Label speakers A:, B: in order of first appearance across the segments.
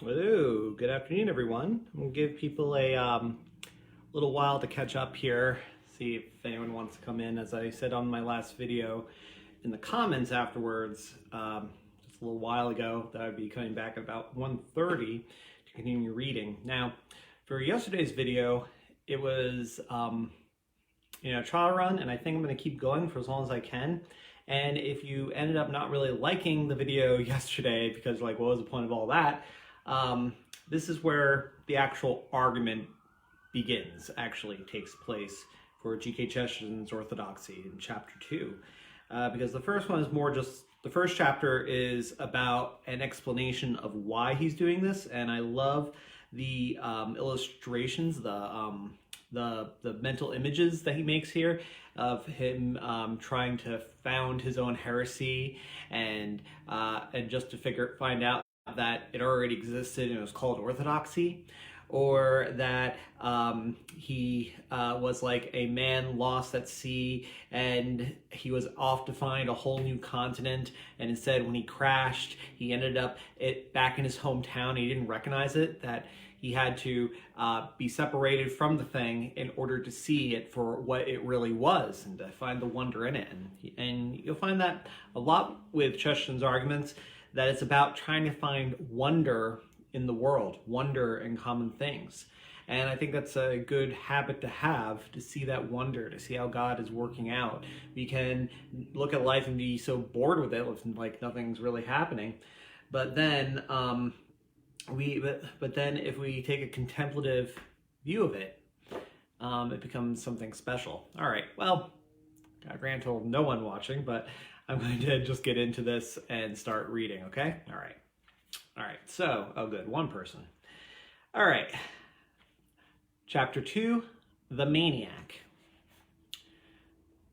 A: Hello, good afternoon, everyone. I'm gonna give people a little while to catch up here, see if anyone wants to come in. As I said on my last video, in the comments afterwards, just a little while ago, that I'd be coming back at about 1:30 to continue reading. Now, for yesterday's video, it was a trial run, and I think I'm gonna keep going for as long as I can. And if you ended up not really liking the video yesterday because like, what was the point of all that? This is where the actual argument actually takes place for G.K. Chesterton's Orthodoxy in chapter 2. Because the first one is more just, the first chapter is about an explanation of why he's doing this, and I love the illustrations, the mental images that he makes here of him trying to found his own heresy and just to find out that it already existed and it was called Orthodoxy, or that he was like a man lost at sea and he was off to find a whole new continent, and instead when he crashed he ended up back in his hometown. He didn't recognize it, that he had to be separated from the thing in order to see it for what it really was and to find the wonder in it. And you'll find that a lot with Chesterton's arguments, that it's about trying to find wonder in the world, wonder in common things. And I think that's a good habit to have, to see that wonder, to see how God is working out. We can look at life and be so bored with it, like nothing's really happening. But then, if we take a contemplative view of it, it becomes something special. All right, well, got a grand total of no one watching, but I'm going to just get into this and start reading, okay? All right, so, oh good, one person. All right, chapter 2, The Maniac.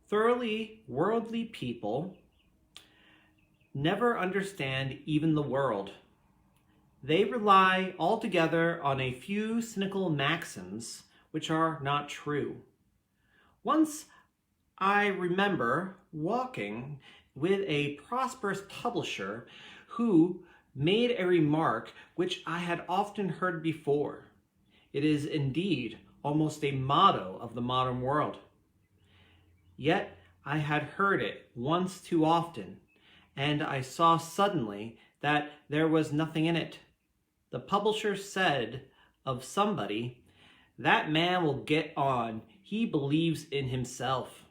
A: Thoroughly worldly people never understand even the world. They rely altogether on a few cynical maxims which are not true. Once I remember walking with a prosperous publisher who made a remark which I had often heard before. It is indeed almost a motto of the modern world. Yet I had heard it once too often, and I saw suddenly that there was nothing in it. The publisher said of somebody, "That man will get on, he believes in himself."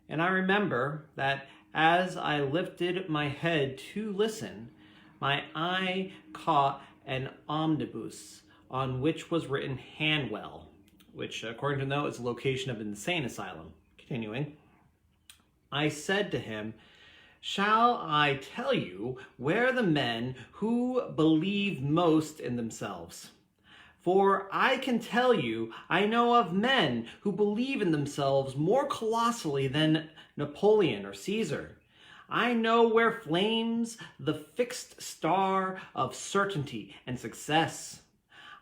A: And I remember that as I lifted my head to listen, my eye caught an omnibus on which was written Hanwell, which according to the note is the location of an insane asylum. Continuing, I said to him, "Shall I tell you where the men who believe most in themselves? For I can tell you, I know of men who believe in themselves more colossally than Napoleon or Caesar. I know where flames the fixed star of certainty and success.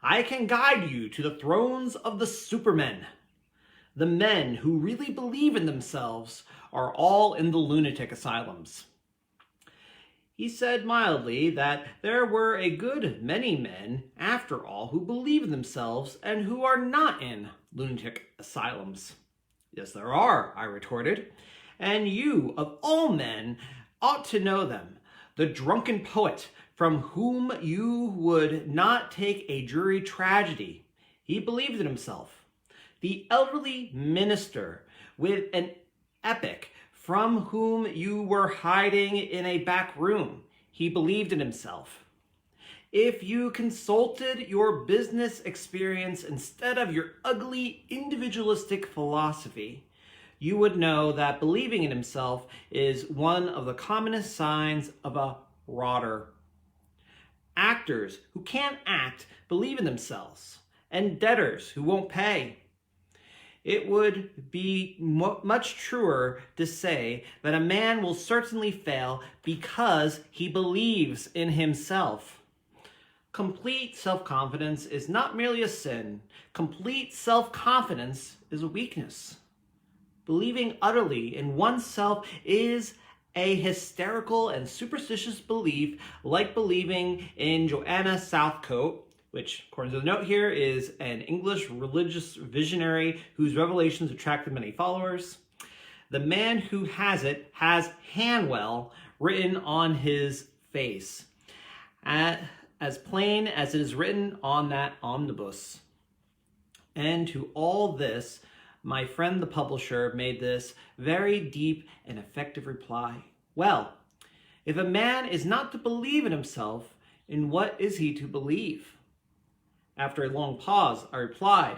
A: I can guide you to the thrones of the supermen. The men who really believe in themselves are all in the lunatic asylums." He said mildly that there were a good many men, after all, who believe in themselves and who are not in lunatic asylums. "Yes, there are," I retorted, "and you, of all men, ought to know them. The drunken poet, from whom you would not take a dreary tragedy, he believed in himself. The elderly minister with an epic, from whom you were hiding in a back room, he believed in himself. If you consulted your business experience instead of your ugly individualistic philosophy, you would know that believing in himself is one of the commonest signs of a rotter. Actors who can't act believe in themselves, and debtors who won't pay. It would be much truer to say that a man will certainly fail because he believes in himself. Complete self-confidence is not merely a sin. Complete self-confidence is a weakness. Believing utterly in oneself is a hysterical and superstitious belief like believing in Joanna Southcote, which, according to the note here, is an English religious visionary whose revelations attracted many followers. The man who has it has Hanwell written on his face, as plain as it is written on that omnibus. And to all this, my friend the publisher made this very deep and effective reply. Well, if a man is not to believe in himself, in what is he to believe? After a long pause, I replied,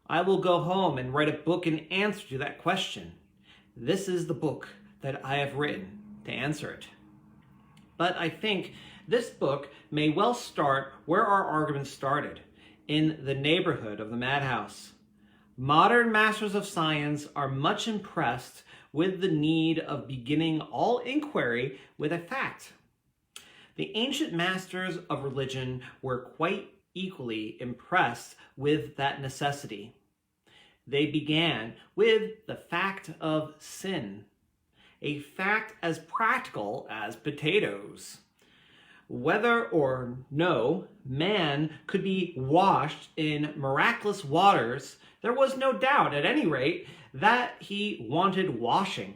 A: I will go home and write a book in answer to that question. This is the book that I have written to answer it. But I think this book may well start where our argument started, in the neighborhood of the madhouse. Modern masters of science are much impressed with the need of beginning all inquiry with a fact. The ancient masters of religion were quite equally impressed with that necessity. They began with the fact of sin, a fact as practical as potatoes. Whether or no man could be washed in miraculous waters, there was no doubt, at any rate, that he wanted washing.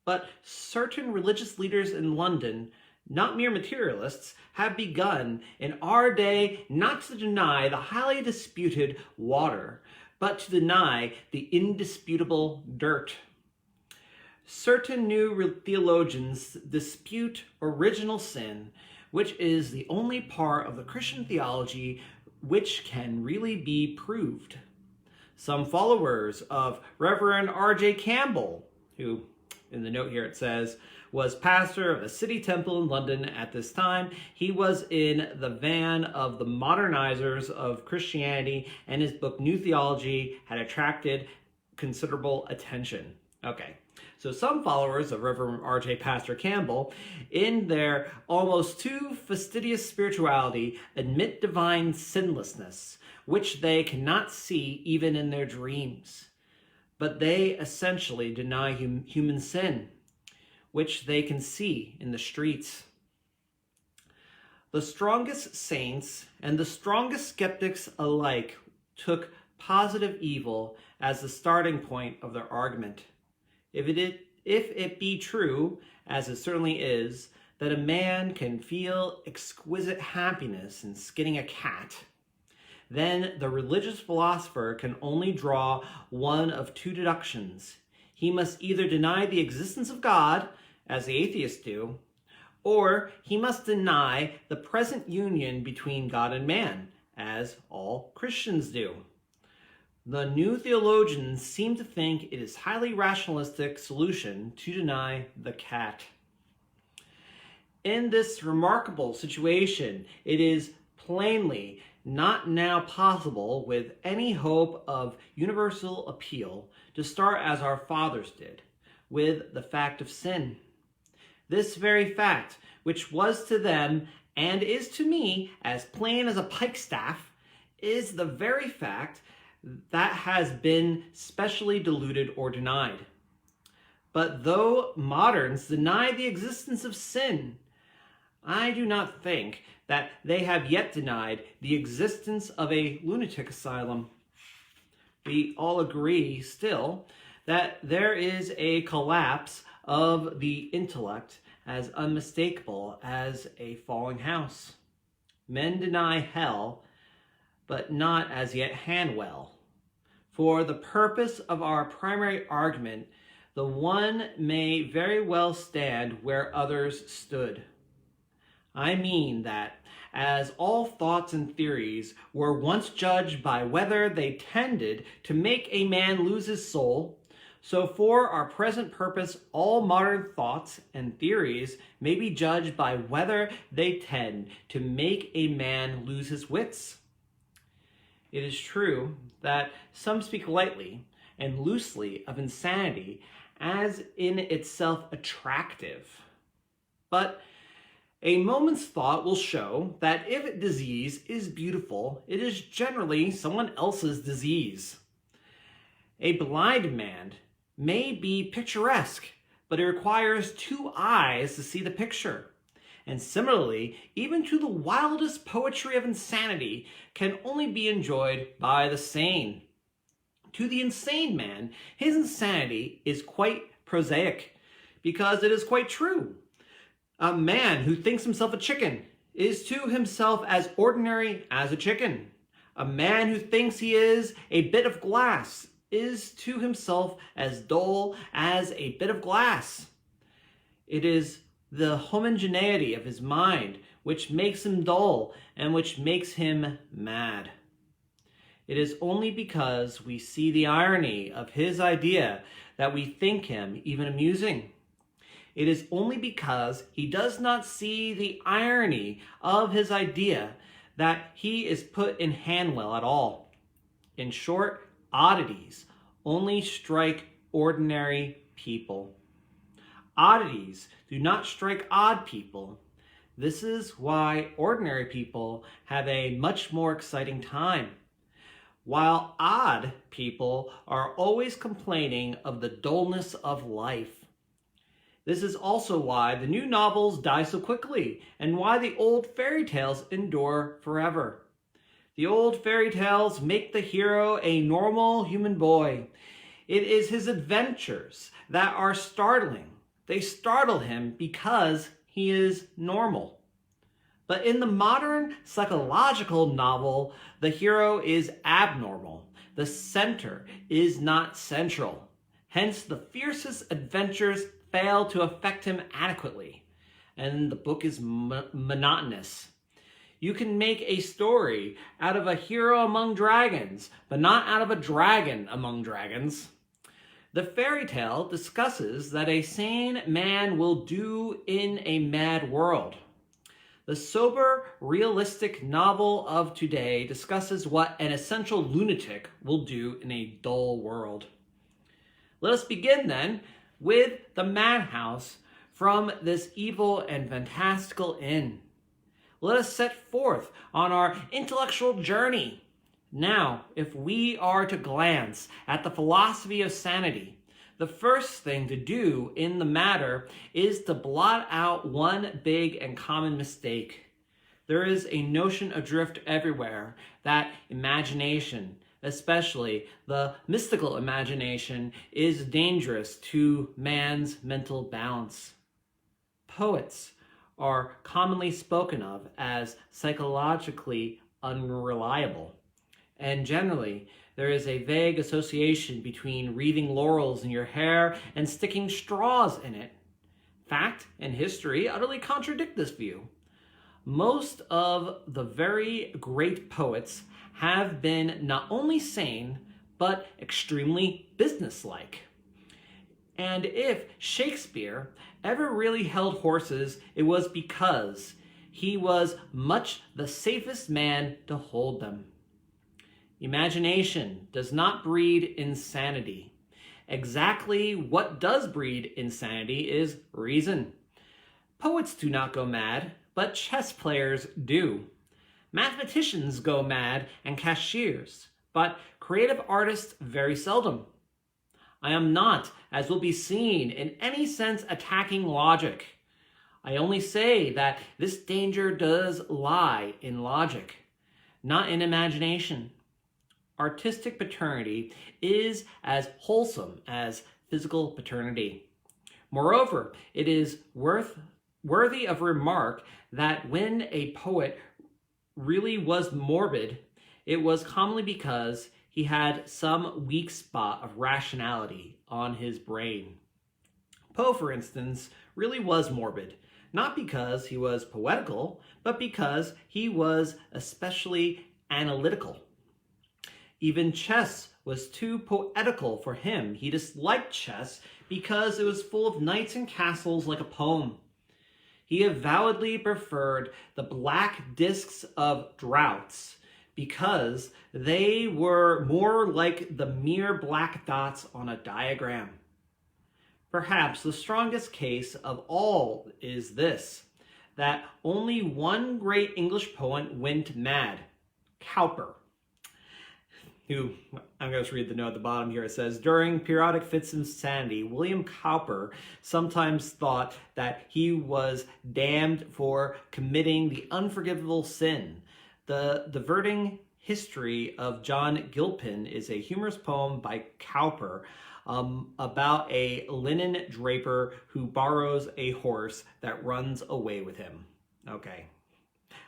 A: But certain religious leaders in London, not mere materialists, have begun in our day not to deny the highly disputed water, but to deny the indisputable dirt. Certain new theologians dispute original sin, which is the only part of the Christian theology which can really be proved. Some followers of Reverend R.J. Campbell, who, in the note here it says, was pastor of a city temple in London at this time. He was in the van of the modernizers of Christianity, and his book New Theology had attracted considerable attention. Okay, so some followers of Reverend R.J. Pastor Campbell, in their almost too fastidious spirituality, admit divine sinlessness, which they cannot see even in their dreams. But they essentially deny human sin, which they can see in the streets. The strongest saints and the strongest skeptics alike took positive evil as the starting point of their argument. If it be true, as it certainly is, that a man can feel exquisite happiness in skinning a cat, then the religious philosopher can only draw one of two deductions. He must either deny the existence of God, as the atheists do, or he must deny the present union between God and man, as all Christians do. The new theologians seem to think it is a highly rationalistic solution to deny the cat. In this remarkable situation, it is plainly not now possible with any hope of universal appeal to start as our fathers did, with the fact of sin. This very fact, which was to them and is to me as plain as a pikestaff, is the very fact that has been specially diluted or denied. But though moderns deny the existence of sin, I do not think that they have yet denied the existence of a lunatic asylum. We all agree still that there is a collapse of the intellect as unmistakable as a falling house. Men deny hell, but not as yet Hanwell. For the purpose of our primary argument, the one may very well stand where others stood. I mean that, as all thoughts and theories were once judged by whether they tended to make a man lose his soul, so for our present purpose all modern thoughts and theories may be judged by whether they tend to make a man lose his wits. It is true that some speak lightly and loosely of insanity as in itself attractive, but a moment's thought will show that if disease is beautiful, it is generally someone else's disease. A blind man may be picturesque, but it requires two eyes to see the picture. And similarly, even to the wildest poetry of insanity can only be enjoyed by the sane. To the insane man, his insanity is quite prosaic, because it is quite true. A man who thinks himself a chicken is to himself as ordinary as a chicken. A man who thinks he is a bit of glass is to himself as dull as a bit of glass. It is the homogeneity of his mind which makes him dull and which makes him mad. It is only because we see the irony of his idea that we think him even amusing. It is only because he does not see the irony of his idea that he is put in Hanwell at all. In short, oddities only strike ordinary people. Oddities do not strike odd people. This is why ordinary people have a much more exciting time, while odd people are always complaining of the dullness of life. This is also why the new novels die so quickly, and why the old fairy tales endure forever. The old fairy tales make the hero a normal human boy. It is his adventures that are startling. They startle him because he is normal. But in the modern psychological novel, the hero is abnormal. The center is not central. Hence, the fiercest adventures fail to affect him adequately, and the book is monotonous. You can make a story out of a hero among dragons, but not out of a dragon among dragons. The fairy tale discusses that a sane man will do in a mad world. The sober, realistic novel of today discusses what an essential lunatic will do in a dull world. Let us begin then with the madhouse from this evil and fantastical inn. Let us set forth on our intellectual journey. Now, if we are to glance at the philosophy of sanity, the first thing to do in the matter is to blot out one big and common mistake. There is a notion adrift everywhere that imagination, especially the mystical imagination, is dangerous to man's mental balance. Poets are commonly spoken of as psychologically unreliable, and generally there is a vague association between wreathing laurels in your hair and sticking straws in it. Fact and history utterly contradict this view. Most of the very great poets have been not only sane, but extremely businesslike. And if Shakespeare ever really held horses, it was because he was much the safest man to hold them. Imagination does not breed insanity. Exactly what does breed insanity is reason. Poets do not go mad, but chess players do. Mathematicians go mad and cashiers, but creative artists very seldom. I am not, as will be seen, in any sense attacking logic. I only say that this danger does lie in logic, not in imagination. Artistic paternity is as wholesome as physical paternity. Moreover, it is worthy of remark that when a poet really was morbid, it was commonly because he had some weak spot of rationality on his brain. Poe, for instance, really was morbid, not because he was poetical, but because he was especially analytical. Even chess was too poetical for him. He disliked chess because it was full of knights and castles like a poem. He avowedly preferred the black discs of draughts because they were more like the mere black dots on a diagram. Perhaps the strongest case of all is this, that only one great English poet went mad, Cowper. who, I'm going to read the note at the bottom here. It says, during periodic fits of insanity, William Cowper sometimes thought that he was damned for committing the unforgivable sin. The diverting history of John Gilpin is a humorous poem by Cowper about a linen draper who borrows a horse that runs away with him. Okay.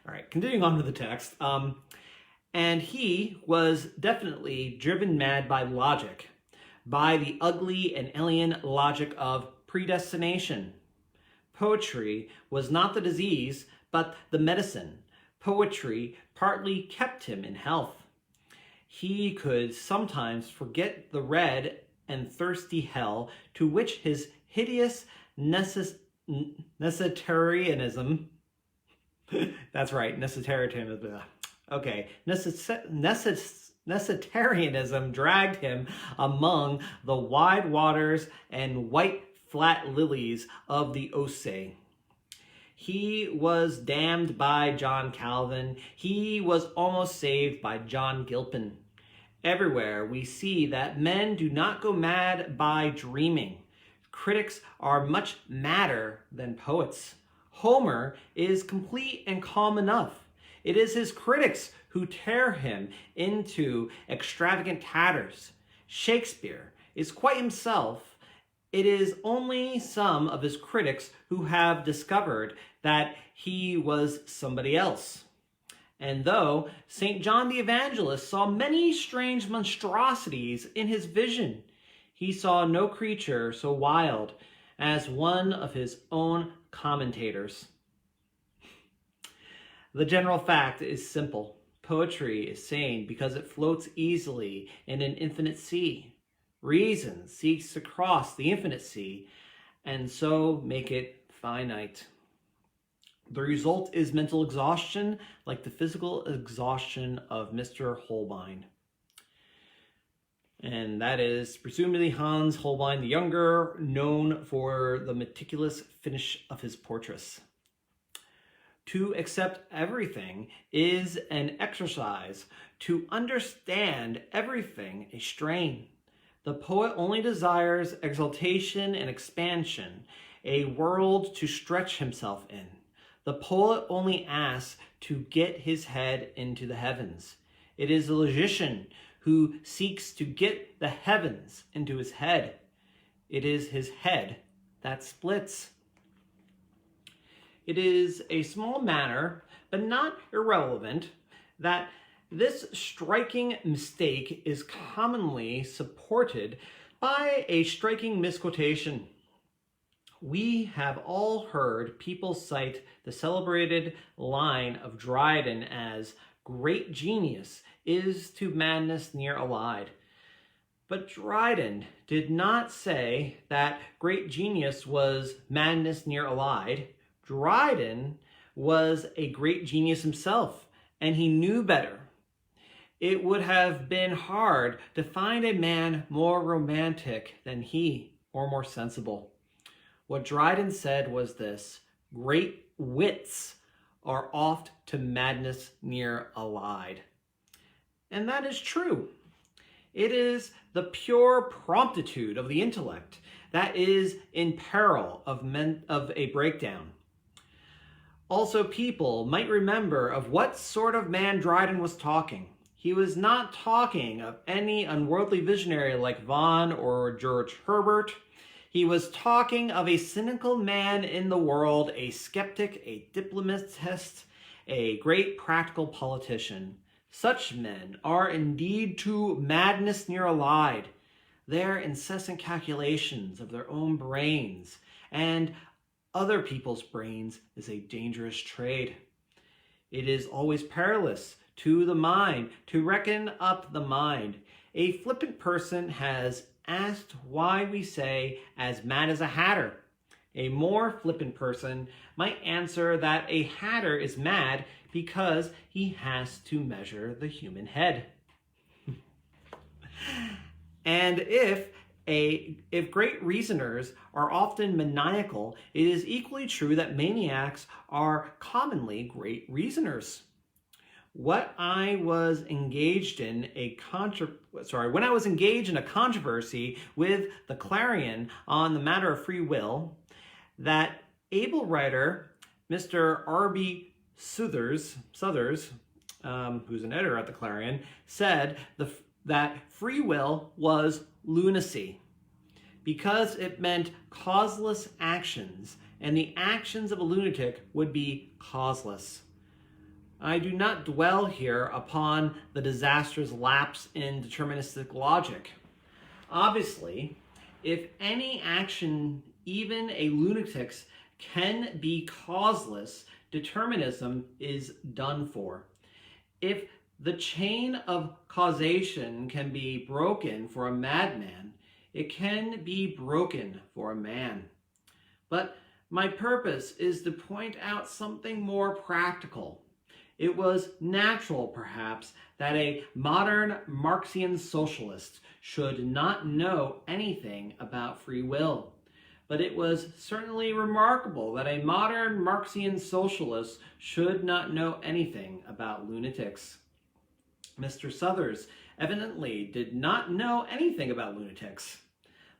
A: All right, continuing on with the text. And he was definitely driven mad by logic, by the ugly and alien logic of predestination. Poetry was not the disease, but the medicine. Poetry partly kept him in health. He could sometimes forget the red and thirsty hell to which his hideous necessitarianism, that's right, necessitarianism, okay, necessitarianism dragged him among the wide waters and white flat lilies of the Osse. He was damned by John Calvin. He was almost saved by John Gilpin. Everywhere we see that men do not go mad by dreaming. Critics are much madder than poets. Homer is complete and calm enough. It is his critics who tear him into extravagant tatters. Shakespeare is quite himself. It is only some of his critics who have discovered that he was somebody else. And though St. John the Evangelist saw many strange monstrosities in his vision, he saw no creature so wild as one of his own commentators. The general fact is simple. Poetry is sane because it floats easily in an infinite sea. Reason seeks to cross the infinite sea and so make it finite. The result is mental exhaustion, like the physical exhaustion of Mr. Holbein. And that is presumably Hans Holbein the Younger, known for the meticulous finish of his portraits. To accept everything is an exercise. To understand everything, a strain. The poet only desires exaltation and expansion, a world to stretch himself in. The poet only asks to get his head into the heavens. It is the logician who seeks to get the heavens into his head. It is his head that splits. It is a small matter, but not irrelevant, that this striking mistake is commonly supported by a striking misquotation. We have all heard people cite the celebrated line of Dryden as great genius is to madness near allied. But Dryden did not say that great genius was madness near allied. Dryden was a great genius himself, and he knew better. It would have been hard to find a man more romantic than he, or more sensible. What Dryden said was this: great wits are oft to madness near allied. And that is true. It is the pure promptitude of the intellect that is in peril of a breakdown. Also, people might remember of what sort of man Dryden was talking. He was not talking of any unworldly visionary like Vaughan or George Herbert. He was talking of a cynical man in the world, a skeptic, a diplomatist, a great practical politician. Such men are indeed to madness near allied. Their incessant calculations of their own brains and other people's brains is a dangerous trade. It is always perilous to the mind to reckon up the mind. A flippant person has asked why we say as mad as a hatter. A more flippant person might answer that a hatter is mad because he has to measure the human head. And if great reasoners are often maniacal, it is equally true that maniacs are commonly great reasoners. When I was engaged in a controversy with the Clarion on the matter of free will, that able writer, Mr. R.B. Suthers, who's an editor at the Clarion, said that free will was lunacy because it meant causeless actions, and the actions of a lunatic would be causeless. I do not dwell here upon the disastrous lapse in deterministic logic. Obviously, if any action, even a lunatic's, can be causeless, determinism is done for. If the chain of causation can be broken for a madman, it can be broken for a man. But my purpose is to point out something more practical. It was natural, perhaps, that a modern Marxian socialist should not know anything about free will. But it was certainly remarkable that a modern Marxian socialist should not know anything about lunatics. Mr. Suthers evidently did not know anything about lunatics.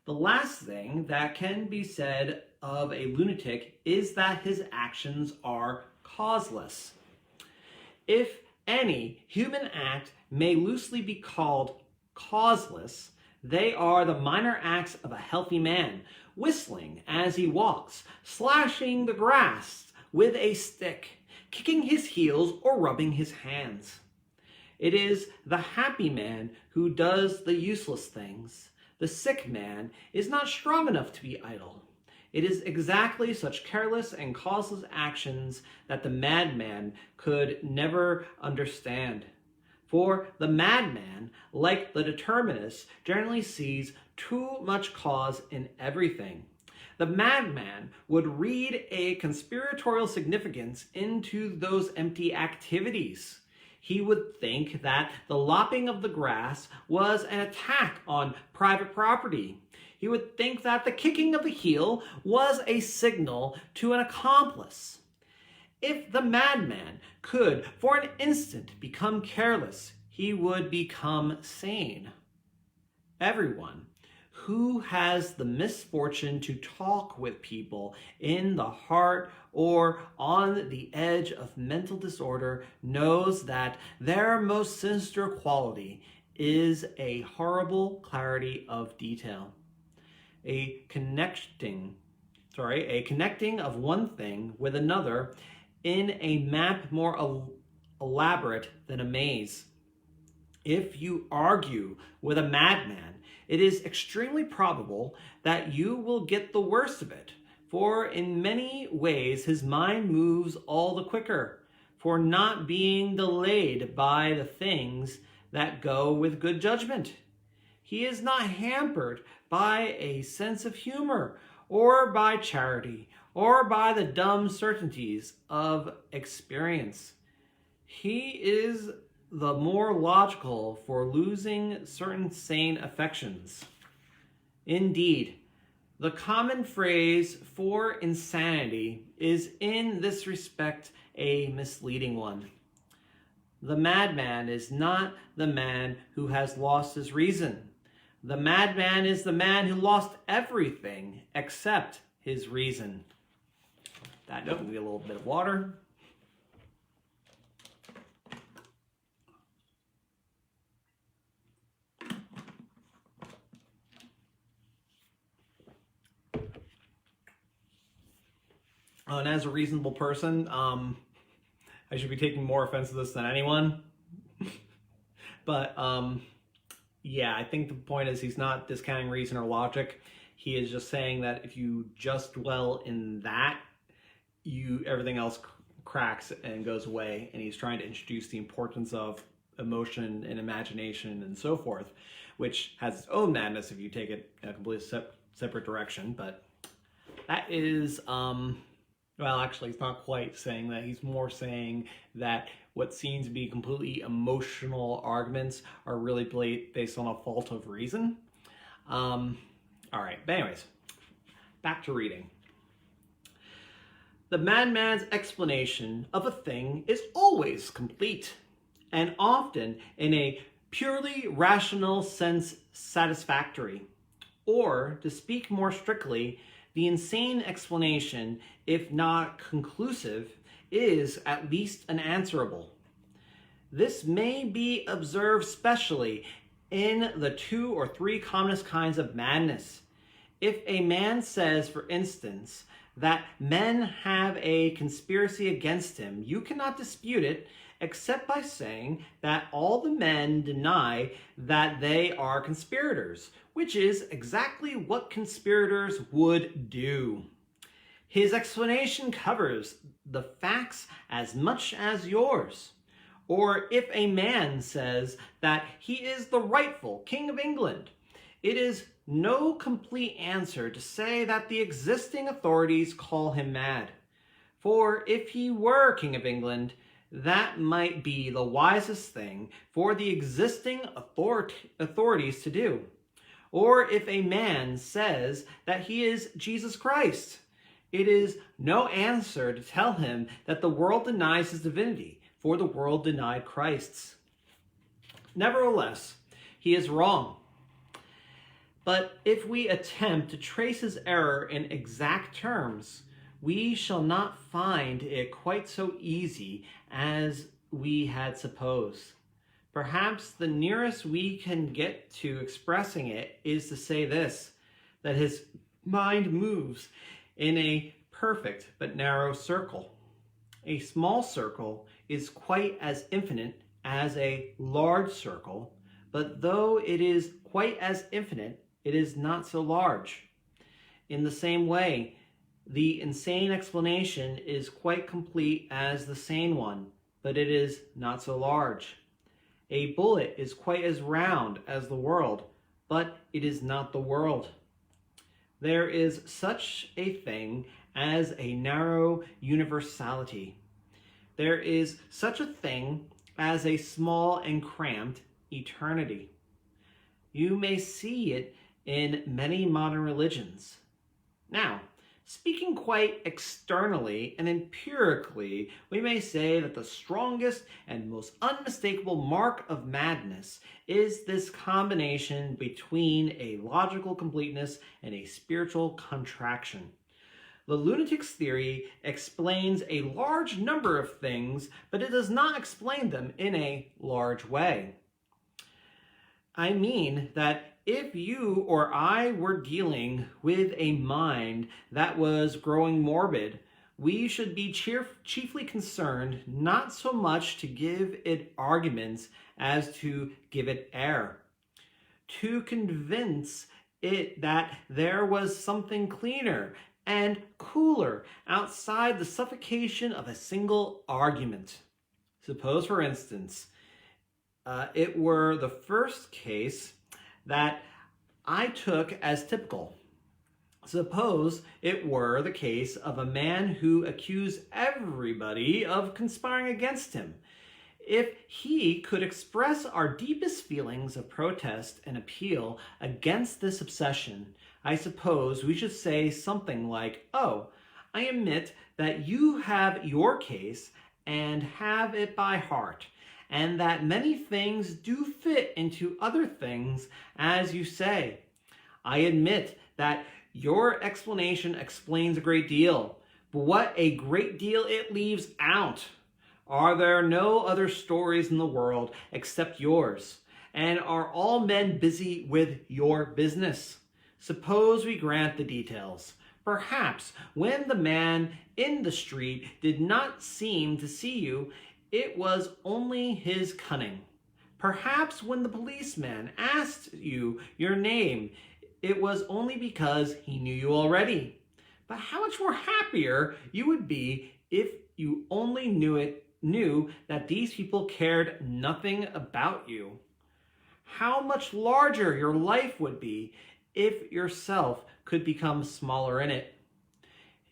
A: The last thing that can be said of a lunatic is that his actions are causeless. If any human act may loosely be called causeless, they are the minor acts of a healthy man, whistling as he walks, slashing the grass with a stick, kicking his heels, or rubbing his hands. It is the happy man who does the useless things. The sick man is not strong enough to be idle. It is exactly such careless and causeless actions that the madman could never understand. For the madman, like the determinist, generally sees too much cause in everything. The madman would read a conspiratorial significance into those empty activities. He would think that the lopping of the grass was an attack on private property. He would think that the kicking of the heel was a signal to an accomplice. If the madman could, for an instant, become careless, he would become sane. Everyone who has the misfortune to talk with people in the heart or on the edge of mental disorder knows that their most sinister quality is a horrible clarity of detail. A connecting of one thing with another in a map more elaborate than a maze. If you argue with a madman, it is extremely probable that you will get the worst of it, for in many ways his mind moves all the quicker for not being delayed by the things that go with good judgment. He is not hampered by a sense of humor, or by charity, or by the dumb certainties of experience. He is the more logical for losing certain sane affections. Indeed, the common phrase for insanity is in this respect a misleading one. The madman is not the man who has lost his reason. The madman is the man who lost everything except his reason. That note, we get a little bit of water. And as a reasonable person, I should be taking more offense to this than anyone. But yeah, I think the point is he's not discounting reason or logic. He is just saying that if you just dwell in that, everything else cracks and goes away. And he's trying to introduce the importance of emotion and imagination and so forth, which has its own madness if you take it in a completely separate direction. But that is, well, actually, he's not quite saying that. He's more saying that what seems to be completely emotional arguments are really based on a fault of reason. All right, but anyways, back to reading. The madman's explanation of a thing is always complete. and often in a purely rational sense satisfactory. Or, to speak more strictly, the insane explanation, if not conclusive, is at least unanswerable. This may be observed specially in the 2 or 3 commonest kinds of madness. If a man says, for instance, that men have a conspiracy against him, you cannot dispute it except by saying that all the men deny that they are conspirators, which is exactly what conspirators would do. His explanation covers the facts as much as yours. Or if a man says that he is the rightful King of England, it is no complete answer to say that the existing authorities call him mad. For if he were King of England, that might be the wisest thing for the existing authorities to do. Or if a man says that he is Jesus Christ, it is no answer to tell him that the world denies his divinity, for the world denied Christ's. Nevertheless, he is wrong. But if we attempt to trace his error in exact terms, we shall not find it quite so easy as we had supposed. Perhaps the nearest we can get to expressing it is to say this, that his mind moves in a perfect but narrow circle. A small circle is quite as infinite as a large circle, but though it is quite as infinite, it is not so large. In the same way, the insane explanation is quite complete as the sane one, but it is not so large. A bullet is quite as round as the world, but it is not the world. There is such a thing as a narrow universality. There is such a thing as a small and cramped eternity. You may see it in many modern religions. Now, speaking quite externally and empirically, we may say that the strongest and most unmistakable mark of madness is this combination between a logical completeness and a spiritual contraction. The lunatic's theory explains a large number of things, but it does not explain them in a large way. I mean that if you or I were dealing with a mind that was growing morbid, we should be chiefly concerned not so much to give it arguments as to give it air, to convince it that there was something cleaner and cooler outside the suffocation of a single argument. Suppose, for instance, it were the first case that I took as typical. Suppose it were the case of a man who accused everybody of conspiring against him. If he could express our deepest feelings of protest and appeal against this obsession, I suppose we should say something like, "Oh, I admit that you have your case and have it by heart, and that many things do fit into other things as you say. I admit that your explanation explains a great deal, but what a great deal it leaves out. Are there no other stories in the world except yours? And are all men busy with your business? Suppose we grant the details. Perhaps when the man in the street did not seem to see you, it was only his cunning. Perhaps when the policeman asked you your name, it was only because he knew you already. But how much more happier you would be if you only knew that these people cared nothing about you. How much larger your life would be if yourself could become smaller in it.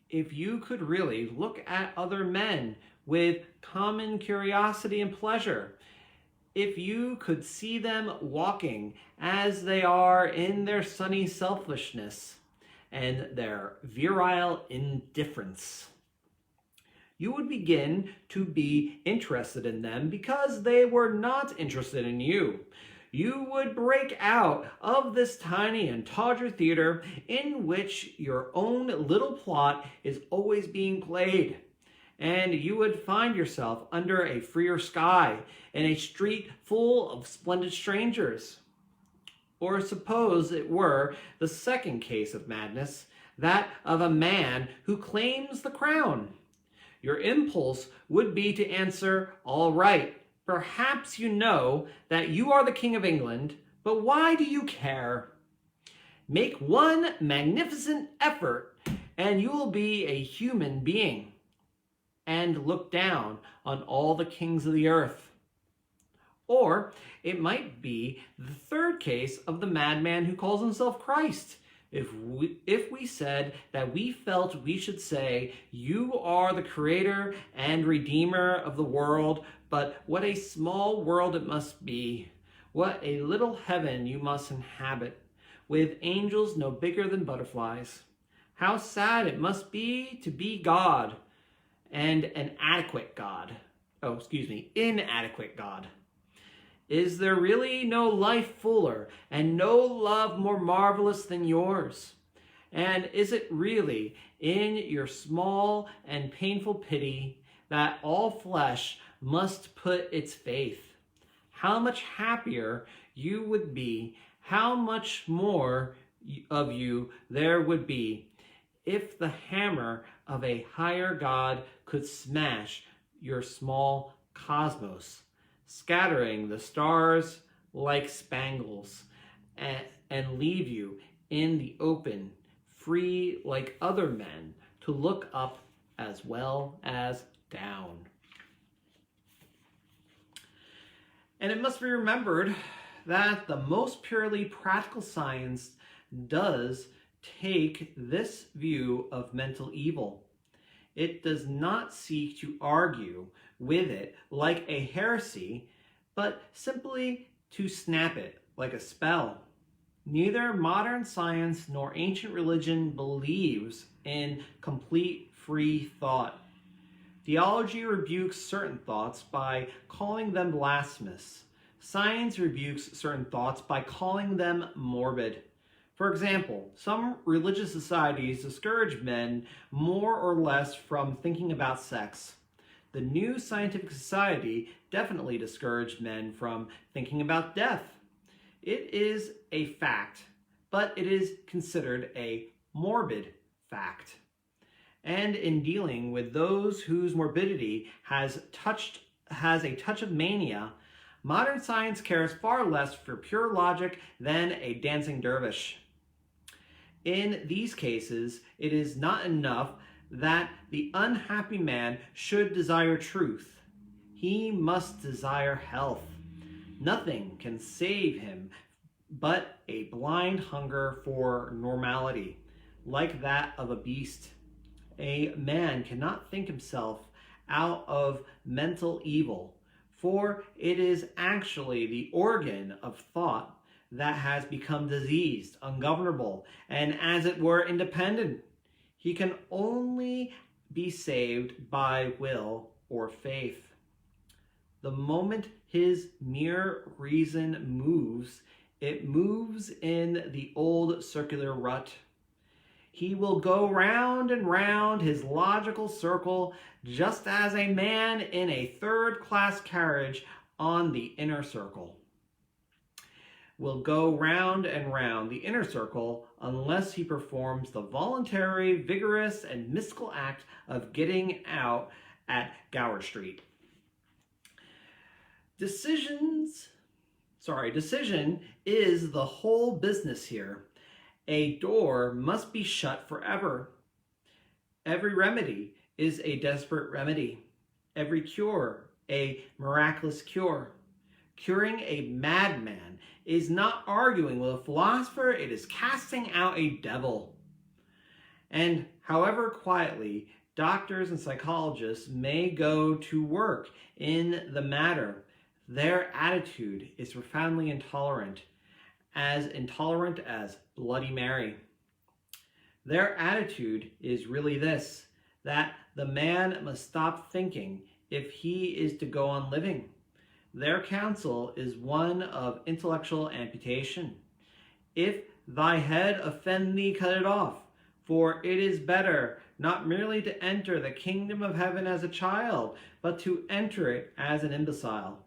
A: If you could really look at other men with common curiosity and pleasure, if you could see them walking as they are in their sunny selfishness and their virile indifference, You would begin to be interested in them because they were not interested in you. You would break out of this tiny and tawdry theater in which your own little plot is always being played. And you would find yourself under a freer sky in a street full of splendid strangers. Or suppose it were the second case of madness, that of a man who claims the crown. Your impulse would be to answer, all right, perhaps you know that you are the King of England, but why do you care? Make one magnificent effort and you will be a human being and look down on all the kings of the earth. Or it might be the third case of the madman who calls himself Christ. If we said that we felt we should say, you are the creator and redeemer of the world, but what a small world it must be. What a little heaven you must inhabit, with angels no bigger than butterflies. How sad it must be to be God, and an inadequate God. Is there really no life fuller and no love more marvelous than yours? And is it really in your small and painful pity that all flesh must put its faith? How much happier you would be, how much more of you there would be if the hammer of a higher God could smash your small cosmos, scattering the stars like spangles, and leave you in the open, free like other men, to look up as well as down. And it must be remembered that the most purely practical science does take this view of mental evil. It does not seek to argue with it like a heresy, but simply to snap it like a spell. Neither modern science nor ancient religion believes in complete free thought. Theology rebukes certain thoughts by calling them blasphemous. Science rebukes certain thoughts by calling them morbid. For example, some religious societies discourage men more or less from thinking about sex. The New Scientific Society definitely discouraged men from thinking about death. It is a fact, but it is considered a morbid fact. And in dealing with those whose morbidity has a touch of mania, modern science cares far less for pure logic than a dancing dervish. In these cases, it is not enough that the unhappy man should desire truth. He must desire health. Nothing can save him but a blind hunger for normality, like that of a beast. A man cannot think himself out of mental evil, for it is actually the organ of thought that has become diseased, ungovernable, and as it were independent. He can only be saved by will or faith. The moment his mere reason moves, it moves in the old circular rut. He will go round and round his logical circle just as a man in a third-class carriage on the inner circle will go round and round the inner circle unless he performs the voluntary, vigorous, and mystical act of getting out at Gower Street. Decision is the whole business here. A door must be shut forever. Every remedy is a desperate remedy. Every cure, a miraculous cure. Curing a madman is not arguing with a philosopher, it is casting out a devil. And however quietly doctors and psychologists may go to work in the matter, their attitude is profoundly intolerant as Bloody Mary. Their attitude is really this, that the man must stop thinking if he is to go on living. Their counsel is one of intellectual amputation. If thy head offend thee, cut it off, for it is better not merely to enter the kingdom of heaven as a child, but to enter it as an imbecile,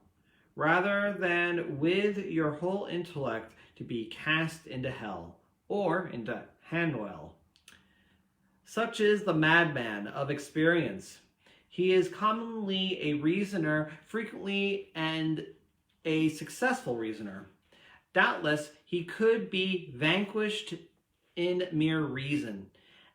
A: rather than with your whole intellect to be cast into hell, or into Hanwell. Such is the madman of experience. He is commonly a reasoner, frequently and a successful reasoner. Doubtless, he could be vanquished in mere reason,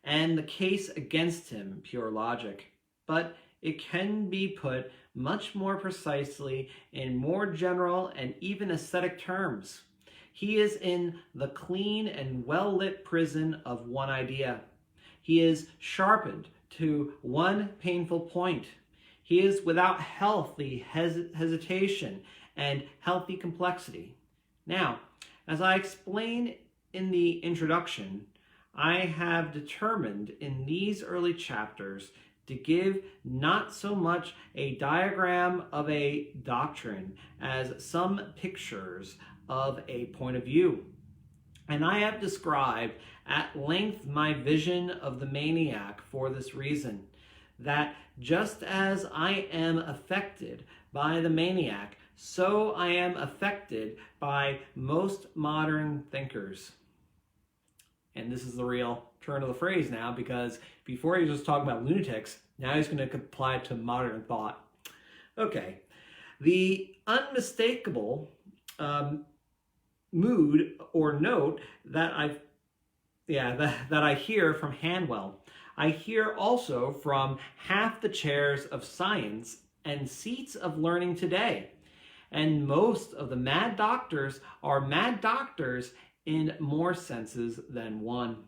A: and the case against him pure logic. But it can be put much more precisely in more general and even aesthetic terms. He is in the clean and well-lit prison of one idea. He is sharpened to one painful point. He is without healthy hesitation and healthy complexity. Now, as I explain in the introduction, I have determined in these early chapters to give not so much a diagram of a doctrine as some pictures of a point of view. And I have described at length my vision of the maniac for this reason, that just as I am affected by the maniac, so I am affected by most modern thinkers. And this is the real turn of the phrase now, because before he was just talking about lunatics, now he's going to apply it to modern thought. Okay, the unmistakable mood or note that I hear from Hanwell, I hear also from half the chairs of science and seats of learning today. And most of the mad doctors are mad doctors in more senses than one.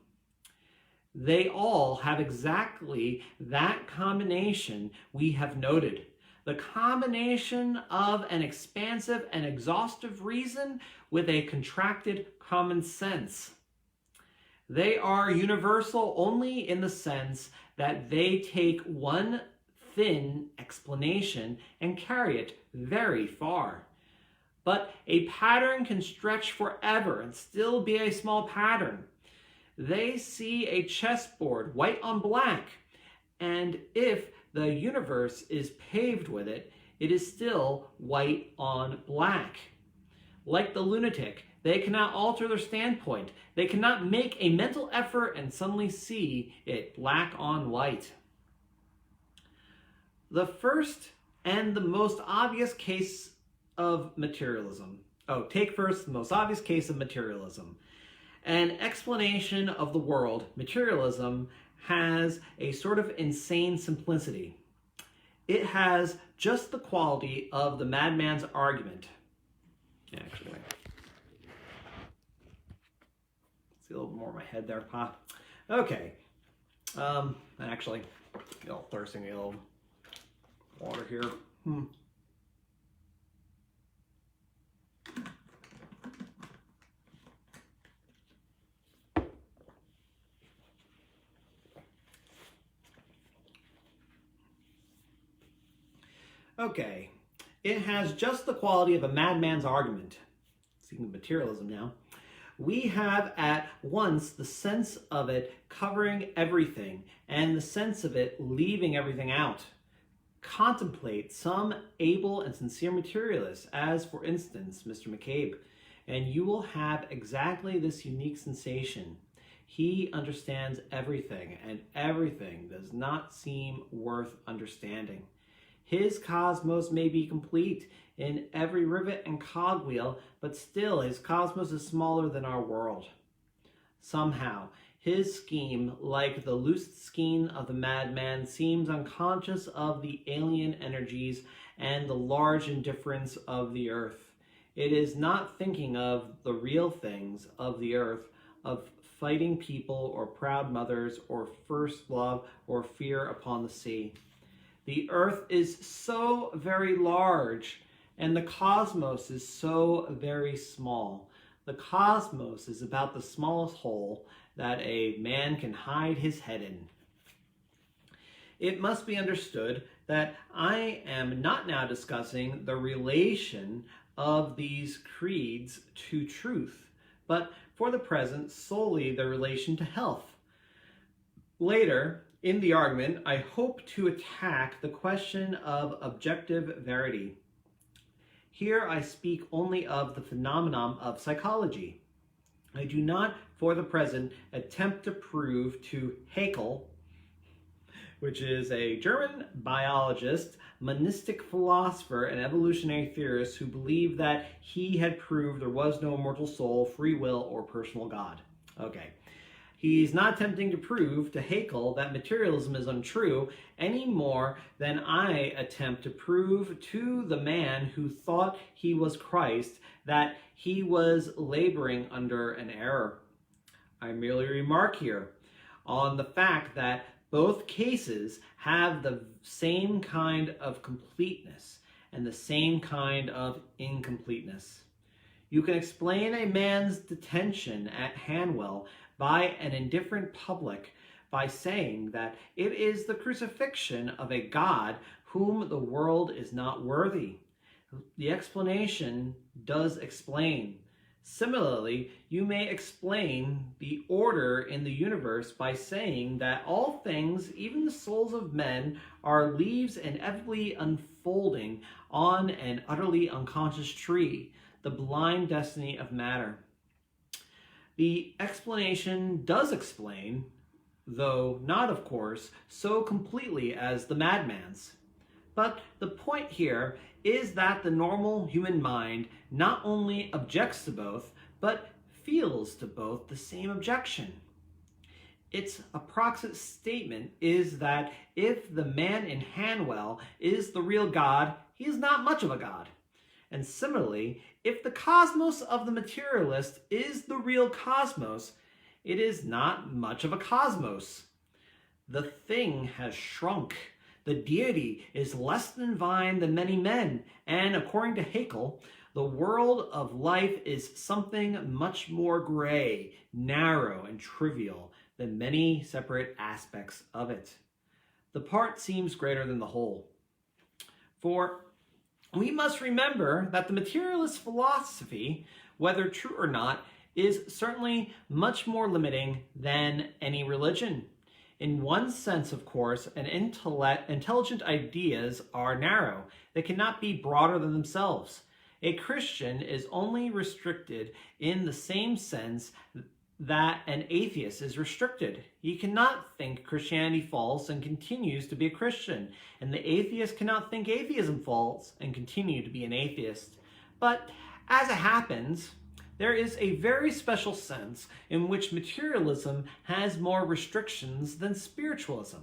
A: They all have exactly that combination we have noted. The combination of an expansive and exhaustive reason with a contracted common sense. They are universal only in the sense that they take one thin explanation and carry it very far. But a pattern can stretch forever and still be a small pattern. They see a chessboard white on black, and if the universe is paved with it, it is still white on black. Like the lunatic, they cannot alter their standpoint. They cannot make a mental effort and suddenly see it black on white. The first and the most obvious case of materialism. Take first the most obvious case of materialism. An explanation of the world, materialism, has a sort of insane simplicity. It has just the quality of the madman's argument. Actually, see a little more of my head there, huh? Okay. Actually, a little thirsty, a little water here. Okay, it has just the quality of a madman's argument. Speaking of materialism now, we have at once the sense of it covering everything and the sense of it leaving everything out. Contemplate some able and sincere materialist, as for instance Mr. McCabe, and you will have exactly this unique sensation. He understands everything, and everything does not seem worth understanding. His cosmos may be complete in every rivet and cogwheel, but still his cosmos is smaller than our world. Somehow, his scheme, like the loose skein of the madman, seems unconscious of the alien energies and the large indifference of the earth. It is not thinking of the real things of the earth, of fighting people or proud mothers or first love or fear upon the sea. The earth is so very large, and the cosmos is so very small. The cosmos is about the smallest hole that a man can hide his head in. It must be understood that I am not now discussing the relation of these creeds to truth, but for the present solely the relation to health. Later, in the argument, I hope to attack the question of objective verity. Here I speak only of the phenomenon of psychology. I do not, for the present, attempt to prove to Haeckel, which is a German biologist, monistic philosopher, and evolutionary theorist who believed that he had proved there was no immortal soul, free will, or personal God. Okay. He's not attempting to prove to Haeckel that materialism is untrue any more than I attempt to prove to the man who thought he was Christ that he was laboring under an error. I merely remark here on the fact that both cases have the same kind of completeness and the same kind of incompleteness. You can explain a man's detention at Hanwell by an indifferent public by saying that it is the crucifixion of a God whom the world is not worthy. The explanation does explain. Similarly, you may explain the order in the universe by saying that all things, even the souls of men, are leaves inevitably unfolding on an utterly unconscious tree, the blind destiny of matter. The explanation does explain, though not, of course, so completely as the madman's. But the point here is that the normal human mind not only objects to both, but feels to both the same objection. Its approximate statement is that if the man in Hanwell is the real God, he is not much of a God. And similarly, if the cosmos of the materialist is the real cosmos, it is not much of a cosmos. The thing has shrunk. The deity is less divine than many men, and according to Haeckel, the world of life is something much more gray, narrow, and trivial than many separate aspects of it. The part seems greater than the whole. For we must remember that the materialist philosophy, whether true or not, is certainly much more limiting than any religion. In one sense, of course, intelligent ideas are narrow. They cannot be broader than themselves. A Christian is only restricted in the same sense that an atheist is restricted. He cannot think Christianity false and continues to be a Christian, and the atheist cannot think atheism false and continue to be an atheist. But as it happens, there is a very special sense in which materialism has more restrictions than spiritualism.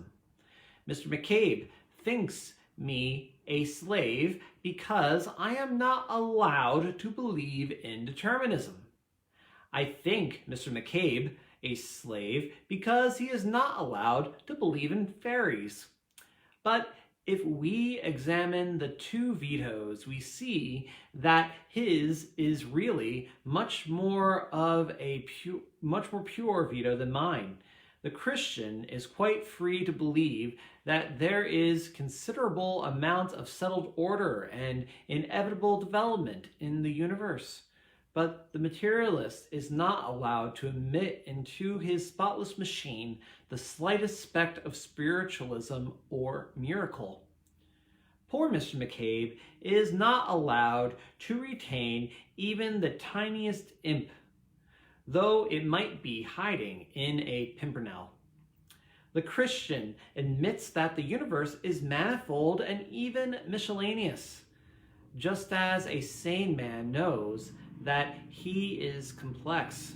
A: Mr. McCabe thinks me a slave because I am not allowed to believe in determinism. I think Mr. McCabe a slave because he is not allowed to believe in fairies. But if we examine the two vetoes, we see that his is really much more pure veto than mine. The Christian is quite free to believe that there is considerable amount of settled order and inevitable development in the universe. But the materialist is not allowed to admit into his spotless machine the slightest speck of spiritualism or miracle. Poor Mr. McCabe is not allowed to retain even the tiniest imp, though it might be hiding in a pimpernel. The Christian admits that the universe is manifold and even miscellaneous, just as a sane man knows that he is complex.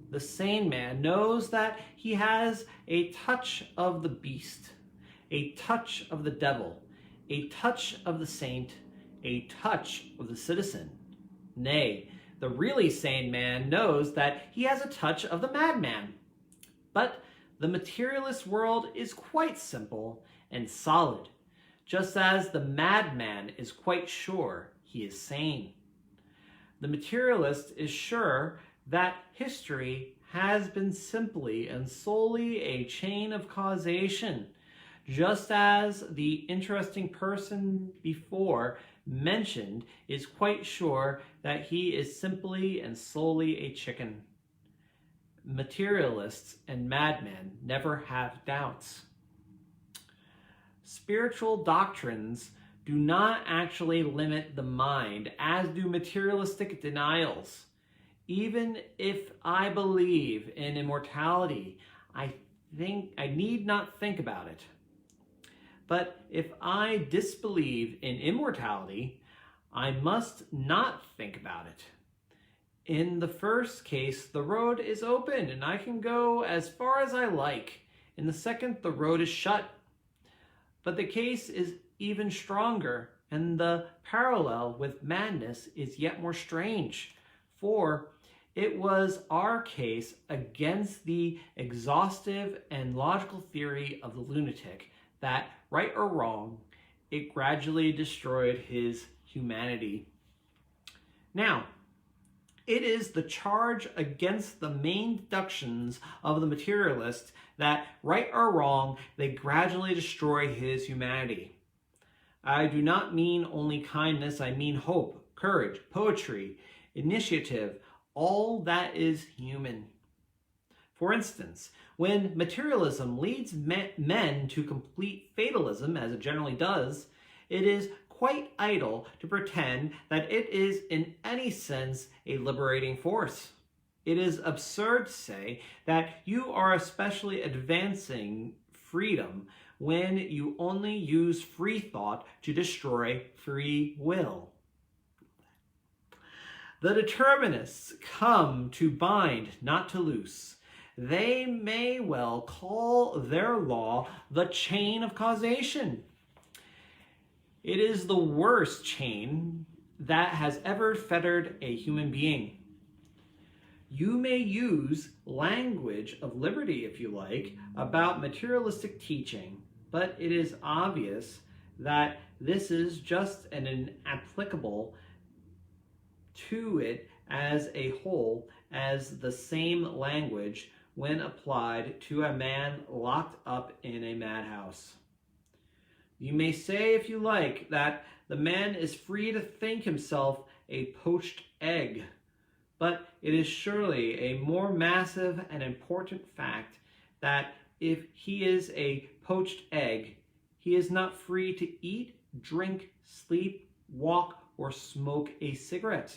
A: The sane man knows that he has a touch of the beast, a touch of the devil, a touch of the saint, a touch of the citizen. Nay, the really sane man knows that he has a touch of the madman. But the materialist world is quite simple and solid, just as the madman is quite sure he is sane. The materialist is sure that history has been simply and solely a chain of causation, just as the interesting person before mentioned is quite sure that he is simply and solely a chicken. Materialists and madmen never have doubts. Spiritual doctrines do not actually limit the mind, as do materialistic denials. Even if I believe in immortality, I need not think about it. But if I disbelieve in immortality, I must not think about it. In the first case, the road is open and I can go as far as I like. In the second, the road is shut. But the case is even stronger, and the parallel with madness is yet more strange. For it was our case against the exhaustive and logical theory of the lunatic that, right or wrong, it gradually destroyed his humanity. Now, it is the charge against the main deductions of the materialist that, right or wrong, they gradually destroy his humanity. I do not mean only kindness, I mean hope, courage, poetry, initiative, all that is human. For instance, when materialism leads men to complete fatalism, as it generally does, it is quite idle to pretend that it is in any sense a liberating force. It is absurd to say that you are especially advancing freedom when you only use free thought to destroy free will. The determinists come to bind, not to loose. They may well call their law the chain of causation. It is the worst chain that has ever fettered a human being. You may use language of liberty, if you like, about materialistic teaching, but it is obvious that this is just an inapplicable to it as a whole as the same language when applied to a man locked up in a madhouse. You may say, if you like, that the man is free to think himself a poached egg, but it is surely a more massive and important fact that if he is a poached egg, he is not free to eat, drink, sleep, walk, or smoke a cigarette.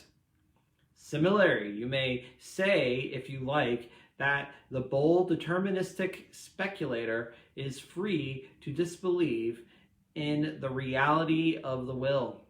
A: Similarly, you may say, if you like, that the bold deterministic speculator is free to disbelieve in the reality of the will.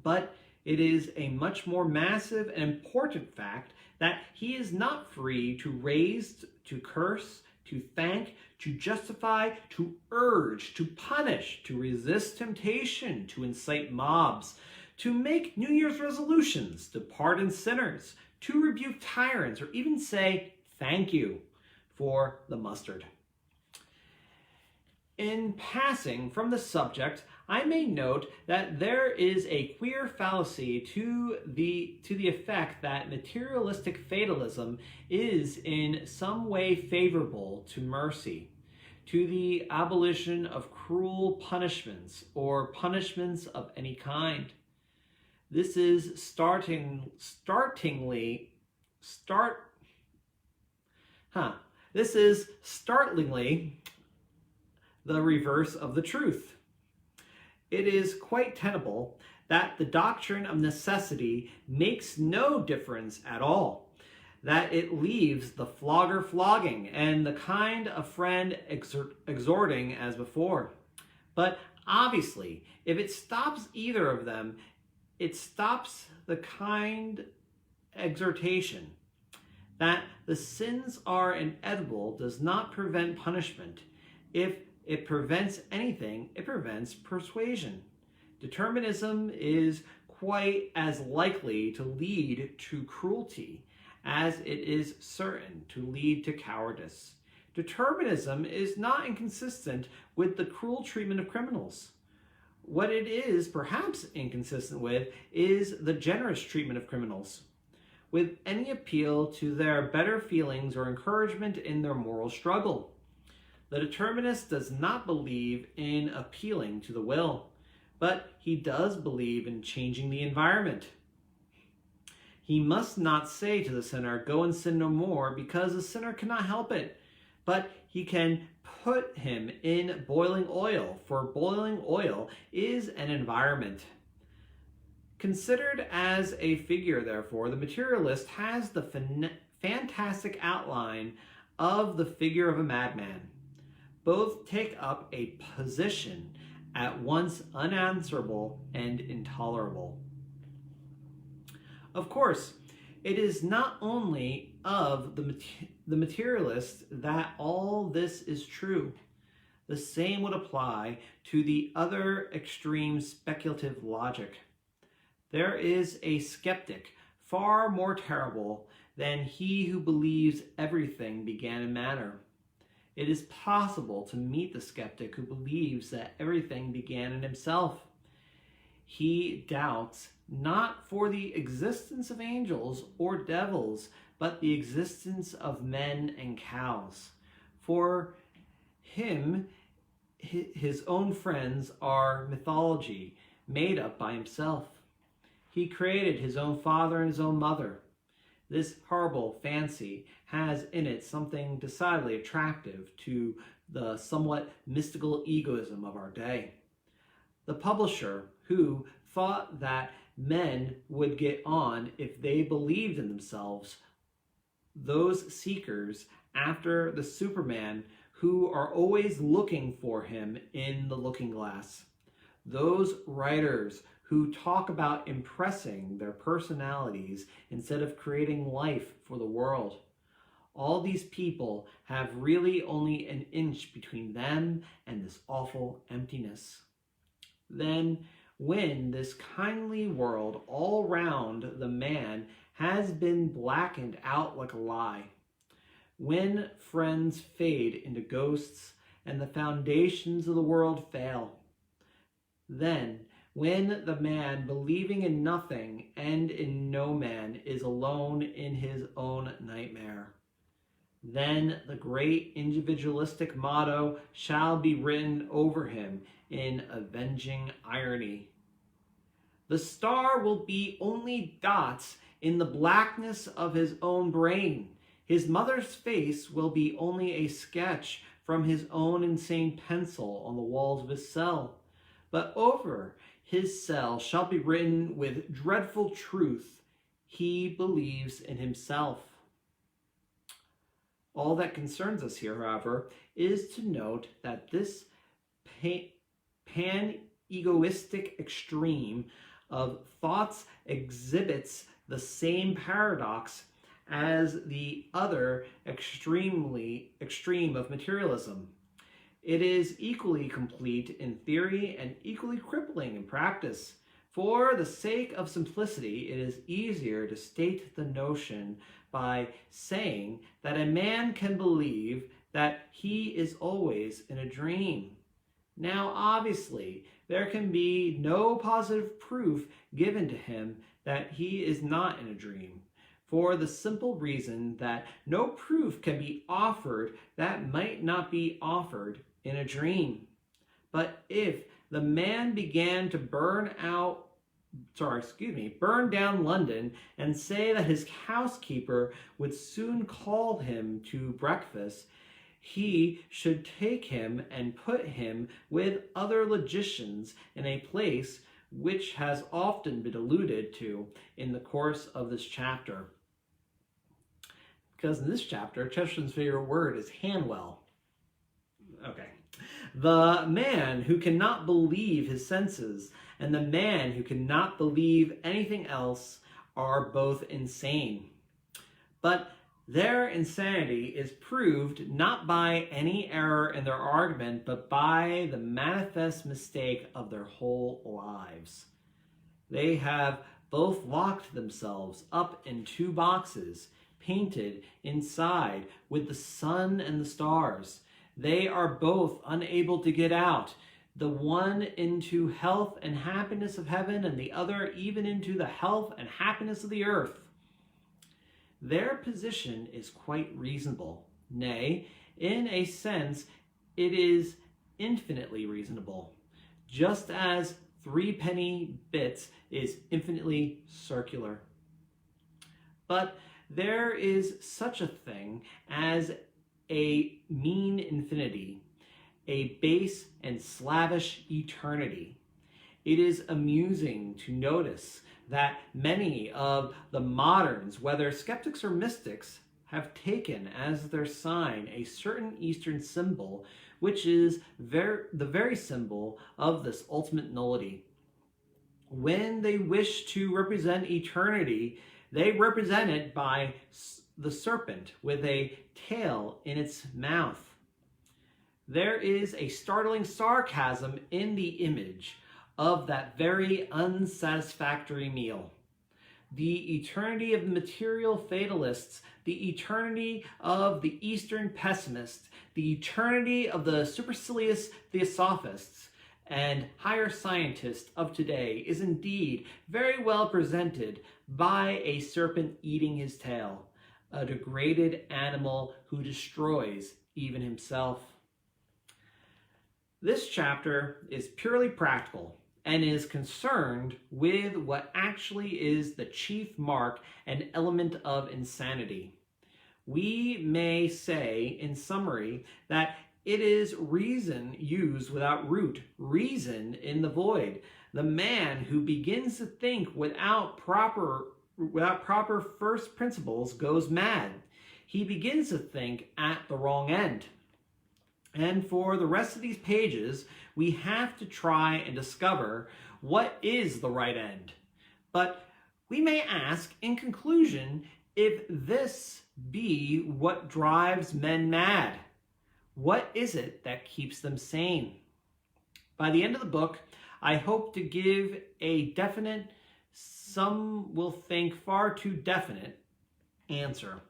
A: But it is a much more massive and important fact that he is not free to raise, to curse, to thank, to justify, to urge, to punish, to resist temptation, to incite mobs, to make New Year's resolutions, to pardon sinners, to rebuke tyrants, or even say thank you for the mustard. In passing from the subject, I may note that there is a queer fallacy to the effect that materialistic fatalism is in some way favorable to mercy, to the abolition of cruel punishments or punishments of any kind. This is startlingly the reverse of the truth. It is quite tenable that the doctrine of necessity makes no difference at all, that it leaves the flogger flogging and the kind of friend exhorting as before. But obviously, if it stops either of them, it stops the kind exhortation. That the sins are inedible does not prevent punishment. If it prevents anything, it prevents persuasion. Determinism is quite as likely to lead to cruelty as it is certain to lead to cowardice. Determinism is not inconsistent with the cruel treatment of criminals. What it is perhaps inconsistent with is the generous treatment of criminals, with any appeal to their better feelings or encouragement in their moral struggle. The determinist does not believe in appealing to the will, but he does believe in changing the environment. He must not say to the sinner, "Go and sin no more," because the sinner cannot help it, but he can put him in boiling oil, for boiling oil is an environment. Considered as a figure, therefore, the materialist has the fantastic outline of the figure of a madman. Both take up a position at once unanswerable and intolerable. Of course, it is not only of the materialist that all this is true. The same would apply to the other extreme speculative logic. There is a skeptic far more terrible than he who believes everything began in matter. It is possible to meet the skeptic who believes that everything began in himself. He doubts not for the existence of angels or devils, but the existence of men and cows. For him, his own friends are mythology made up by himself. He created his own father and his own mother. This horrible fancy has in it something decidedly attractive to the somewhat mystical egoism of our day. The publisher, who thought that men would get on if they believed in themselves, those seekers after the Superman who are always looking for him in the looking glass, those writers who talk about impressing their personalities instead of creating life for the world. All these people have really only an inch between them and this awful emptiness. Then, when this kindly world all round the man has been blackened out like a lie, when friends fade into ghosts and the foundations of the world fail, then when the man believing in nothing and in no man is alone in his own nightmare, then the great individualistic motto shall be written over him in avenging irony. The star will be only dots in the blackness of his own brain. His mother's face will be only a sketch from his own insane pencil on the walls of his cell. But over his cell shall be written with dreadful truth, "He believes in himself." All that concerns us here, however, is to note that this pan-egoistic extreme of thoughts exhibits the same paradox as the other extreme of materialism. It is equally complete in theory and equally crippling in practice. For the sake of simplicity, it is easier to state the notion by saying that a man can believe that he is always in a dream. Now, obviously, there can be no positive proof given to him that he is not in a dream, for the simple reason that no proof can be offered that might not be offered in a dream. But if the man began to burn down London and say that his housekeeper would soon call him to breakfast, he should take him and put him with other logicians in a place which has often been alluded to in the course of this chapter. Because in this chapter, Chesterton's favorite word is Hanwell. Okay. The man who cannot believe his senses and the man who cannot believe anything else are both insane. But their insanity is proved not by any error in their argument, but by the manifest mistake of their whole lives. They have both locked themselves up in two boxes, painted inside with the sun and the stars. They are both unable to get out, the one into health and happiness of heaven, and the other even into the health and happiness of the earth. Their position is quite reasonable. Nay, in a sense, it is infinitely reasonable, just as 3-penny bits is infinitely circular. But there is such a thing as a mean infinity, a base and slavish eternity. It is amusing to notice that many of the moderns, whether skeptics or mystics, have taken as their sign a certain Eastern symbol, which is the very symbol of this ultimate nullity. When they wish to represent eternity, they represent it by the serpent with a tail in its mouth. There is a startling sarcasm in the image of that very unsatisfactory meal. The eternity of the material fatalists, the eternity of the Eastern pessimists, the eternity of the supercilious theosophists, and higher scientists of today is indeed very well presented by a serpent eating his tail, a degraded animal who destroys even himself. This chapter is purely practical and is concerned with what actually is the chief mark and element of insanity. We may say, in summary, that it is reason used without root, reason in the void. The man who begins to think without proper first principles goes mad. He begins to think at the wrong end. And for the rest of these pages, we have to try and discover what is the right end. But we may ask, in conclusion, if this be what drives men mad. What is it that keeps them sane? By the end of the book, I hope to give a definite, some will think far too definite, answer.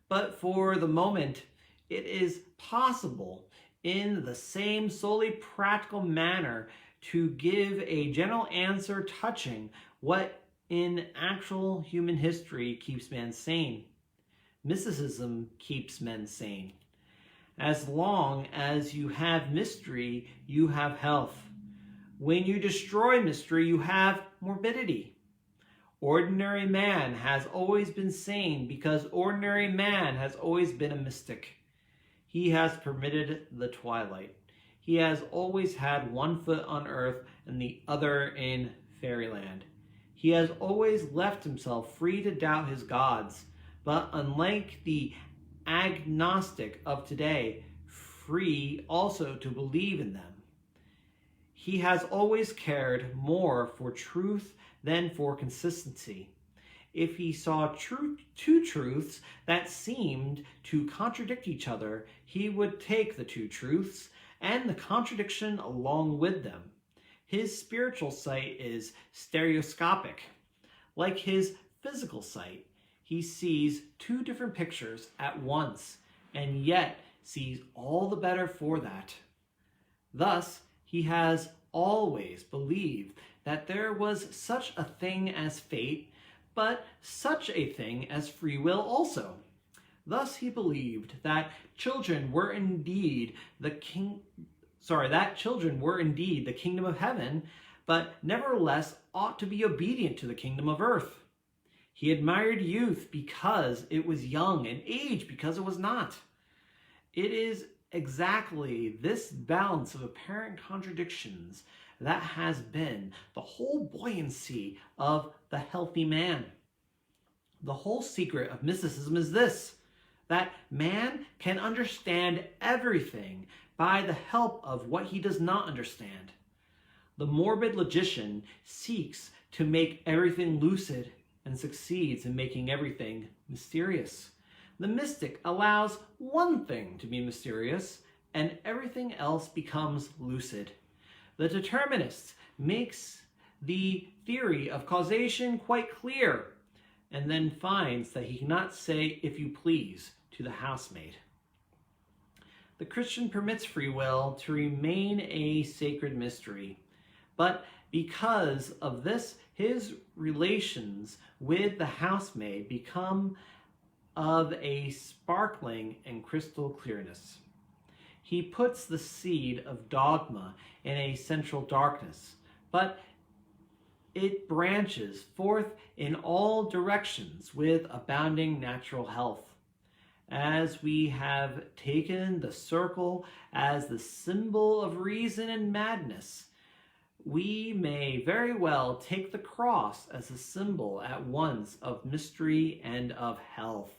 A: But for the moment, it is possible in the same solely practical manner to give a general answer touching what in actual human history keeps men sane. Mysticism keeps men sane. As long as you have mystery, you have health. When you destroy mystery, you have morbidity. Ordinary man has always been sane because ordinary man has always been a mystic. He has permitted the twilight. He has always had one foot on earth and the other in fairyland. He has always left himself free to doubt his gods, but unlike the agnostic of today, free also to believe in them. He has always cared more for truth than for consistency. If he saw two truths that seemed to contradict each other, he would take the two truths and the contradiction along with them. His spiritual sight is stereoscopic. Like his physical sight, he sees two different pictures at once, and yet sees all the better for that. Thus, he has always believed that there was such a thing as fate, but such a thing as free will also. Thus he believed that children were indeed the kingdom of heaven, but nevertheless ought to be obedient to the kingdom of earth. He admired youth because it was young, and age because it was not. It is exactly this balance of apparent contradictions that has been the whole buoyancy of the healthy man. The whole secret of mysticism is this, that man can understand everything by the help of what he does not understand. The morbid logician seeks to make everything lucid and succeeds in making everything mysterious. The mystic allows one thing to be mysterious and everything else becomes lucid. The determinist makes the theory of causation quite clear and then finds that he cannot say "if you please" to the housemaid. The Christian permits free will to remain a sacred mystery, but because of this, his relations with the housemaid become of a sparkling and crystal clearness. He puts the seed of dogma in a central darkness, but it branches forth in all directions with abounding natural health. As we have taken the circle as the symbol of reason and madness, we may very well take the cross as a symbol at once of mystery and of health.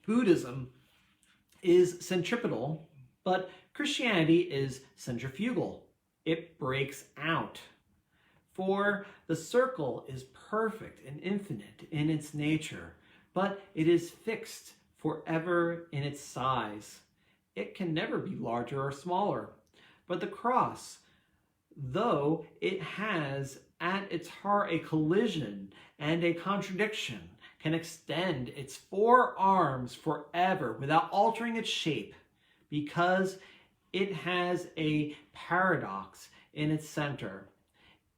A: Buddhism is centripetal, but Christianity is centrifugal. It breaks out. For the circle is perfect and infinite in its nature, but it is fixed forever in its size. It can never be larger or smaller. But the cross, though it has at its heart a collision and a contradiction, can extend its four arms forever without altering its shape, because it has a paradox in its center.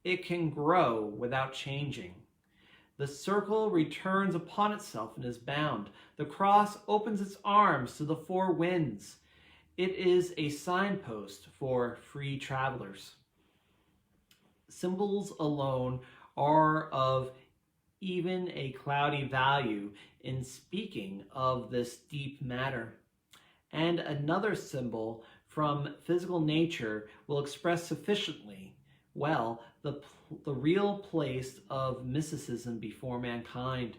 A: It can grow without changing. The circle returns upon itself and is bound. The cross opens its arms to the four winds. It is a signpost for free travelers. Symbols alone are of even a cloudy value in speaking of this deep matter. And another symbol from physical nature will express sufficiently well the real place of mysticism before mankind.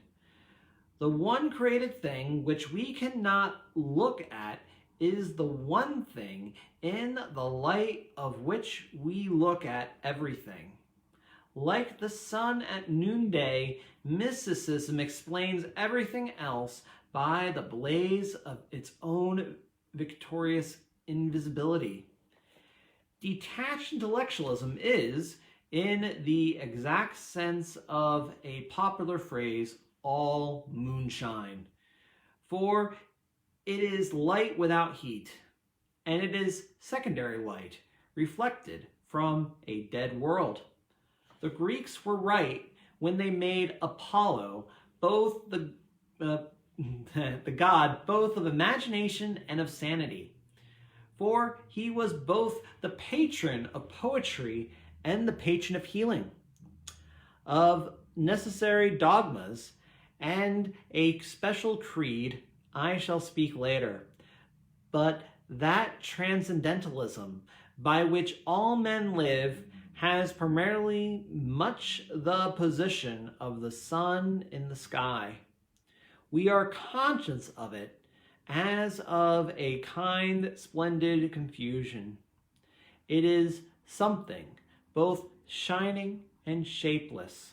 A: The one created thing which we cannot look at is the one thing in the light of which we look at everything. Like the sun at noonday, mysticism explains everything else by the blaze of its own victorious invisibility. Detached intellectualism is, in the exact sense of a popular phrase, all moonshine. For it is light without heat, and it is secondary light, reflected from a dead world. The Greeks were right when they made Apollo both the god both of imagination and of sanity. For he was both the patron of poetry and the patron of healing, of necessary dogmas, and a special creed I shall speak later. But that transcendentalism by which all men live has primarily much the position of the sun in the sky. We are conscious of it as of a kind, splendid confusion. It is something both shining and shapeless,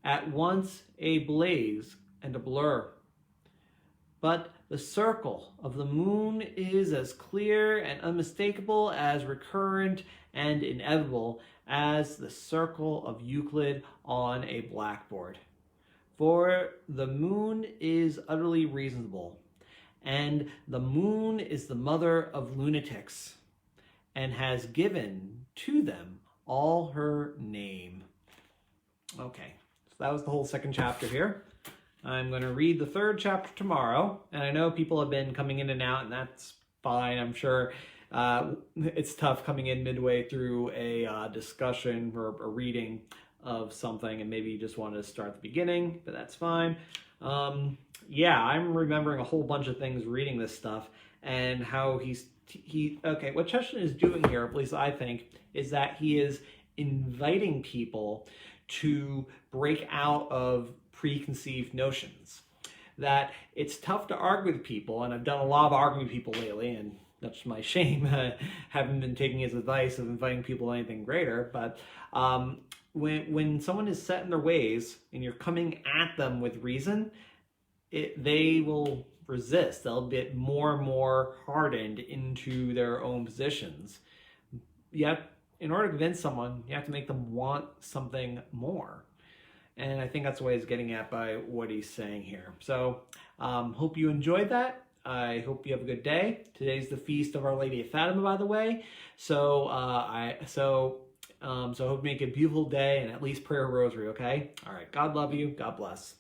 A: at once a blaze and a blur. But the circle of the moon is as clear and unmistakable, as recurrent and inevitable as the circle of Euclid on a blackboard. For the moon is utterly reasonable, and the moon is the mother of lunatics, and has given to them all her name. Okay, so that was the whole second chapter here. I'm going to read the third chapter tomorrow, and I know people have been coming in and out, and that's fine. I'm sure it's tough coming in midway through a discussion or a reading of something, and maybe you just want to start at the beginning, but that's fine. Yeah, I'm remembering a whole bunch of things reading this stuff, and how okay, what Chechen is doing here, at least I think, is that he is inviting people to break out of preconceived notions. That it's tough to argue with people, and I've done a lot of arguing with people lately, and that's my shame. Haven't been taking his advice of inviting people to anything greater, but when someone is set in their ways and you're coming at them with reason, they will resist. They'll get more and more hardened into their own positions. Yet, in order to convince someone, you have to make them want something more. And I think that's what he's getting at by what he's saying here. So, hope you enjoyed that. I hope you have a good day. Today's the feast of Our Lady of Fatima, by the way. So, I hope you make a beautiful day and at least pray a rosary, okay? All right. God love you. God bless.